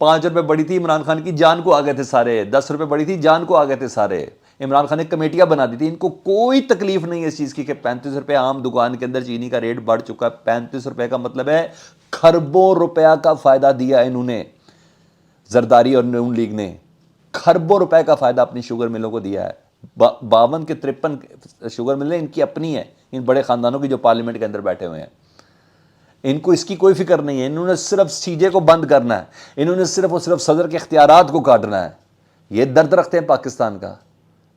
₹5 بڑی تھی عمران خان کی جان کو آ گئے تھے سارے, ₹10 بڑی تھی جان کو آ گئے تھے سارے. عمران خان نے کمیٹیاں بنا دی تھی, ان کو کوئی تکلیف نہیں ہے اس چیز کی کہ ₹35 عام دکان کے اندر چینی کا ریٹ بڑھ چکا ہے. ₹35 کا مطلب ہے کھربوں روپیہ کا فائدہ دیا انہوں نے, زرداری اور نون لیگ نے کھربوں روپے کا فائدہ اپنی شوگر ملوں کو دیا ہے. 52 کے 53 شوگر ملیں ان کی اپنی ہے, ان بڑے خاندانوں کی جو پارلیمنٹ کے اندر بیٹھے ہوئے ہیں. ان کو اس کی کوئی فکر نہیں ہے, انہوں نے صرف سی جے کو بند کرنا ہے, انہوں نے صرف اور صرف صدر کے اختیارات کو کاٹنا ہے. یہ درد رکھتے ہیں پاکستان کا.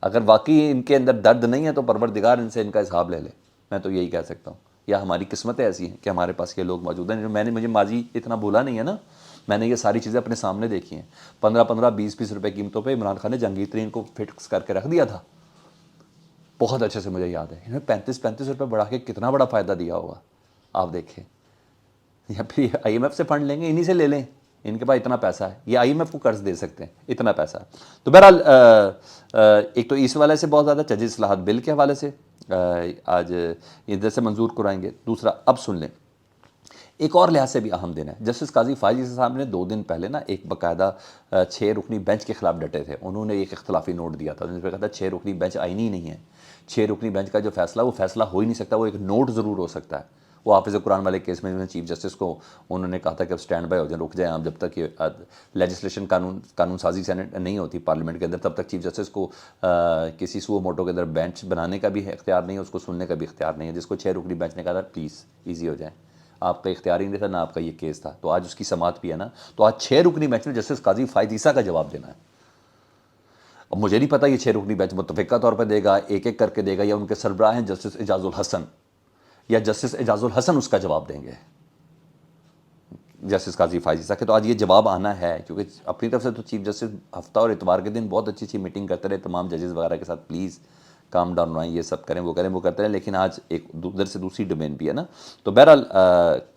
اگر واقعی ان کے اندر درد نہیں ہے تو پروردگار ان سے ان کا حساب لے لے, میں تو یہی کہہ سکتا ہوں. یا ہماری قسمتیں ایسی ہیں کہ ہمارے پاس یہ لوگ موجود ہیں. مجھے ماضی اتنا بھولا نہیں ہے نا, میں نے یہ ساری چیزیں اپنے سامنے دیکھی ہیں. 15 20 روپے قیمتوں پہ عمران خان نے جہانگیر ترین کو فکس کر کے رکھ دیا تھا, بہت اچھے سے مجھے یاد ہے. انہوں نے 35 روپے بڑھا کے کتنا بڑا فائدہ دیا ہوگا آپ دیکھیں. یا پھر آئی ایم ایف سے فنڈ لیں گے, انہی سے لے لیں, ان کے پاس اتنا پیسہ ہے, یہ آئی ایم ایف کو قرض دے سکتے ہیں, اتنا پیسہ ہے. تو بہرحال ایک تو اس حوالے سے بہت زیادہ ججز اصلاحات بل کے حوالے سے آج ادھر سے منظور کرائیں گے. دوسرا اب سن لیں, ایک اور لحاظ سے بھی اہم دن ہے. جسٹس قاضی فائز عیسی صاحب نے 2 دن پہلے نا ایک باقاعدہ 6 رکنی بینچ کے خلاف ڈٹے تھے. انہوں نے ایک اختلافی نوٹ دیا تھا, انہوں نے کہا تھا 6 رکنی بینچ آئینی نہیں ہے. 6 رکنی بینچ کا جو فیصلہ وہ فیصلہ ہو ہی نہیں سکتا, وہ ایک نوٹ ضرور ہو سکتا ہے. وہ حافظ قرآن والے کیس میں چیف جسٹس کو انہوں نے کہا تھا کہ اب اسٹینڈ بائی ہو جائیں, رک جائیں آپ, جب تک یہ لیجسلیشن قانون سازی سینٹ نہیں ہوتی پارلیمنٹ کے اندر, تب تک چیف جسٹس کو کسی سو موٹو کے اندر بینچ بنانے کا بھی اختیار نہیں ہے, اس کو سننے کا بھی اختیار نہیں ہے. جس کو 6 رکنی بینچ نے کہا تھا پلیز ایزی ہو جائیں, آپ کا اختیار ہی نہیں تھا, نہ آپ کا یہ کیس تھا. تو آج اس کی سماعت بھی ہے نا, تو آج 6 رکنی بینچ میں جسٹس قاضی فائز عیسی کا جواب دینا ہے. اب مجھے نہیں پتا یہ 6 رکنی بینچ متفقہ طور پہ دے گا, ایک ایک کر کے دے گا, یا ان کے سربراہ ہیں جسٹس اعجاز الحسن, یا جسٹس اعجاز الحسن اس کا جواب دیں گے جسٹس قاضی فائز عیسی کے. تو آج یہ جواب آنا ہے, کیونکہ اپنی طرف سے تو چیف جسٹس ہفتہ اور اتوار کے دن بہت اچھی میٹنگ کرتے رہے تمام ججز وغیرہ کے ساتھ, پلیز کام ڈاؤن ہوئیں, یہ سب کریں, وہ کریں, وہ کرتے رہیں. لیکن آج ایک ادھر سے دوسری ڈومین بھی ہے نا. تو بہرحال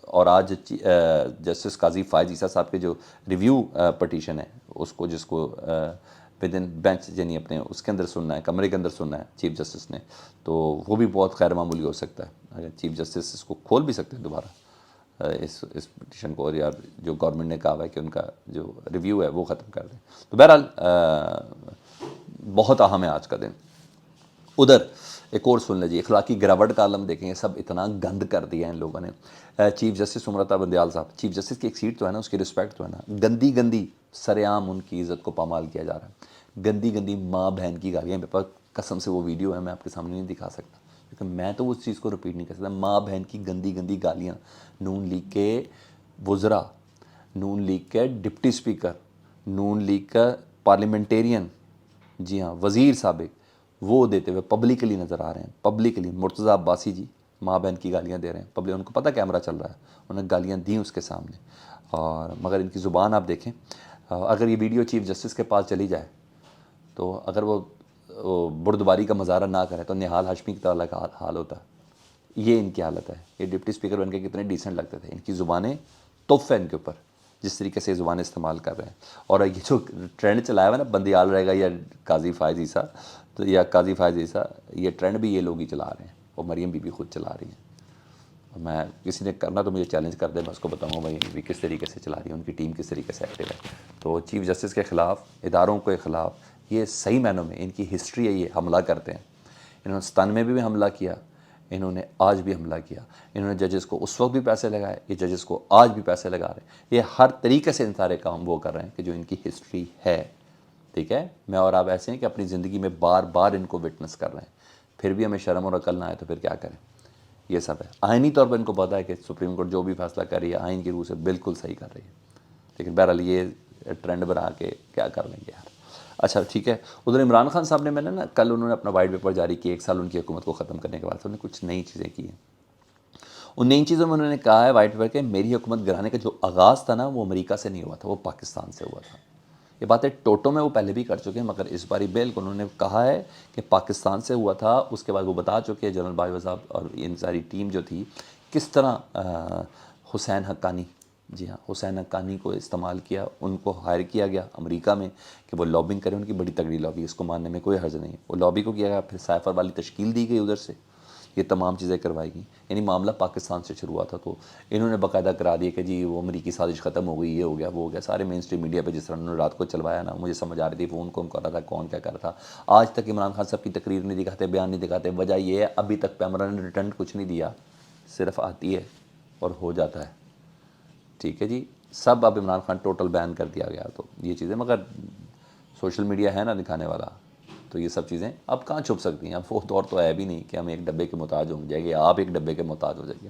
اور آج جسٹس قاضی فائز عیسی صاحب کے جو ریویو پٹیشن ہے, اس کو جس کو ود ان بینچ یعنی اپنے اس کے اندر سننا ہے, کمرے کے اندر سننا ہے چیف جسٹس نے, تو وہ بھی بہت غیر معمولی ہو سکتا ہے. اگر چیف جسٹس اس کو کھول بھی سکتے ہیں دوبارہ اس پٹیشن کو, اور یار جو گورنمنٹ نے کہا ہے کہ ان کا جو ریویو ہے وہ ختم کر دیں. تو بہرحال بہت اہم ہے آج کا دن. ادھر ایک اور سن لیجیے, اخلاقی گراوٹ کا عالم دیکھیں, یہ سب اتنا گند کر دیا ہے ان لوگوں نے. چیف جسٹس امرتا بندیال صاحب, چیف جسٹس کی ایک سیٹ تو ہے نا, اس کی رسپیکٹ تو ہے نا, گندی گندی سر عام ان کی عزت کو پامال کیا جا رہا ہے. گندی گندی ماں بہن کی گالیاں, میرے پاس قسم سے وہ ویڈیو ہے, میں آپ کے سامنے نہیں دکھا سکتا کیونکہ میں تو اس چیز کو رپیٹ نہیں کر سکتا. ماں بہن کی گندی گندی گالیاں, نون لیگ کے وزراء, نون لیگ کے ڈپٹی اسپیکر, نون لیگ کا پارلیمنٹیرین, جی ہاں وزیر سابق, وہ دیتے ہوئے پبلکلی نظر آ رہے ہیں. پبلکلی مرتضیٰ عباسی جی ماں بہن کی گالیاں دے رہے ہیں پبلک, ان کو پتہ کیمرہ چل رہا ہے, انہوں نے گالیاں دیں اس کے سامنے. اور مگر ان کی زبان آپ دیکھیں, اگر یہ ویڈیو چیف جسٹس کے پاس چلی جائے تو اگر وہ بردباری کا مظاہرہ نہ کرے تو نہال ہاشمی کی طرح کا حال ہوتا ہے. یہ ان کی حالت ہے. یہ ڈپٹی اسپیکر بن کے کتنے ڈیسنٹ لگتے تھے, ان کی زبانیں توف ہے ان کے اوپر, جس طریقے سے یہ زبانیں استعمال کر رہے ہیں. اور یہ جو ٹرینڈ چلایا ہوا ہے نا, بندیال رہے گا یا قاضی فائز عیسی, تو یا قاضی فائز عیسی, یہ ٹرینڈ بھی یہ لوگ ہی چلا رہے ہیں, اور مریم بی بی خود چلا رہی ہیں. میں کسی نے کرنا تو مجھے چیلنج کر دے, میں اس کو بتاؤں گا بھائی بھی کس طریقے سے چلا رہی ہے, ان کی ٹیم کس طریقے سے ایکٹیو ہے. تو چیف جسٹس کے خلاف, اداروں کے خلاف, یہ صحیح معنوں میں ان کی ہسٹری ہے, یہ حملہ کرتے ہیں. انہوں نے 97 میں بھی حملہ کیا, انہوں نے آج بھی حملہ کیا. انہوں نے ججز کو اس وقت بھی پیسے لگائے, یہ ججز کو آج بھی پیسے لگا رہے ہیں. یہ ہر طریقے سے ان سارے کام وہ کر رہے ہیں کہ جو ان کی ہسٹری ہے. ٹھیک ہے, میں اور آپ ایسے ہیں کہ اپنی زندگی میں بار بار ان کو وٹنس کر رہے ہیں, پھر بھی ہمیں شرم اور عقل نہ آئے تو پھر کیا کریں. یہ سب ہے. آئینی طور پر ان کو پتہ ہے کہ سپریم کورٹ جو بھی فیصلہ کر رہی ہے آئین کی روح سے بالکل صحیح کر رہی ہے, لیکن بہرحال یہ ٹرینڈ بنا کے کیا کر لیں گے یار. اچھا ٹھیک ہے. ادھر عمران خان صاحب نے, میں نے نا کل انہوں نے اپنا وائٹ پیپر جاری کیا 1 سال ان کی حکومت کو ختم کرنے کے بعد, انہوں نے کچھ نئی چیزیں کی ہیں. ان نئی چیزوں میں انہوں نے کہا ہے وائٹ پیپر کہ میری حکومت گرانے کا جو آغاز تھا نا, وہ امریکہ سے نہیں ہوا تھا, وہ پاکستان سے ہوا تھا. یہ باتیں ٹوٹو میں وہ پہلے بھی کر چکے ہیں, مگر اس باری بالکل انہوں نے کہا ہے کہ پاکستان سے ہوا تھا. اس کے بعد وہ بتا چکے ہیں جنرل باجوہ صاحب اور ان ساری ٹیم جو تھی, کس طرح حسین حقانی, جی ہاں حسین حقانی کو استعمال کیا, ان کو ہائر کیا گیا امریکہ میں کہ وہ لابنگ کریں. ان کی بڑی تگڑی لابی, اس کو ماننے میں کوئی حرج نہیں ہے. وہ لابی کو کیا گیا, پھر سائفر والی تشکیل دی گئی ادھر سے, یہ تمام چیزیں کروائی گئیں. یعنی معاملہ پاکستان سے شروع ہوا تھا تو انہوں نے باقاعدہ کرا دیا کہ جی وہ امریکی سازش ختم ہو گئی, یہ ہو گیا وہ ہو گیا. سارے مین اسٹریم میڈیا پہ جس طرح انہوں نے رات کو چلوایا نا, مجھے سمجھ آ رہی تھی فون کون کر رہا تھا, کون کیا کر رہا تھا. آج تک عمران خان صاحب کی تقریر نہیں دکھاتے, بیان نہیں دکھاتے. وجہ یہ ہے ابھی تک پیمرا نے ریٹرن کچھ نہیں دیا, صرف آتی ہے اور ہو جاتا ہے. ٹھیک ہے جی, سب اب عمران خان ٹوٹل بین کر دیا گیا. تو یہ چیزیں مگر سوشل میڈیا ہے نا دکھانے والا, تو یہ سب چیزیں اب کہاں چھپ سکتی ہیں. اب وہ دور تو ہے بھی نہیں کہ ہم ایک ڈبے کے محتاج ہو جائیں گے, آپ ایک ڈبے کے محتاج ہو جائیں گے.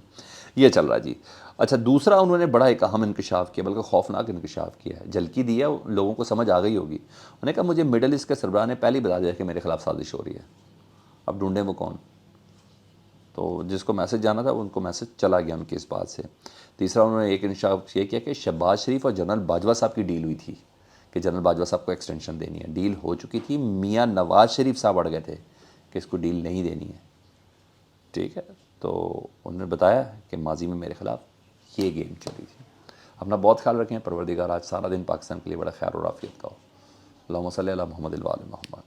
یہ چل رہا ہے جی. اچھا دوسرا انہوں نے بڑا ایک اہم انکشاف کیا, بلکہ خوفناک انکشاف کیا ہے. جھلکی دی ہے, لوگوں کو سمجھ آ گئی ہوگی. انہوں نے کہا مجھے مڈل ایسٹ کے سربراہ نے پہلے ہی بتا دیا کہ میرے خلاف سازش ہو رہی ہے, اب ڈھونڈیں وہ کون. تو جس کو میسج جانا تھا ان کو میسج چلا گیا ان کی اس بات سے. تیسرا انہوں نے ایک انکشاف یہ کیا کہ شہباز شریف اور جنرل باجوہ صاحب کی ڈیل ہوئی تھی کہ جنرل باجوہ صاحب کو ایکسٹینشن دینی ہے. ڈیل ہو چکی تھی, میاں نواز شریف صاحب اڑ گئے تھے کہ اس کو ڈیل نہیں دینی ہے. ٹھیک ہے, تو انہوں نے بتایا کہ ماضی میں میرے خلاف یہ گیم چلی تھی. اپنا بہت خیال رکھیں. پروردگار آج سارا دن پاکستان کے لیے بڑا خیر و عافیت کا ہو. اللہم صلی علی محمد و آل محمد.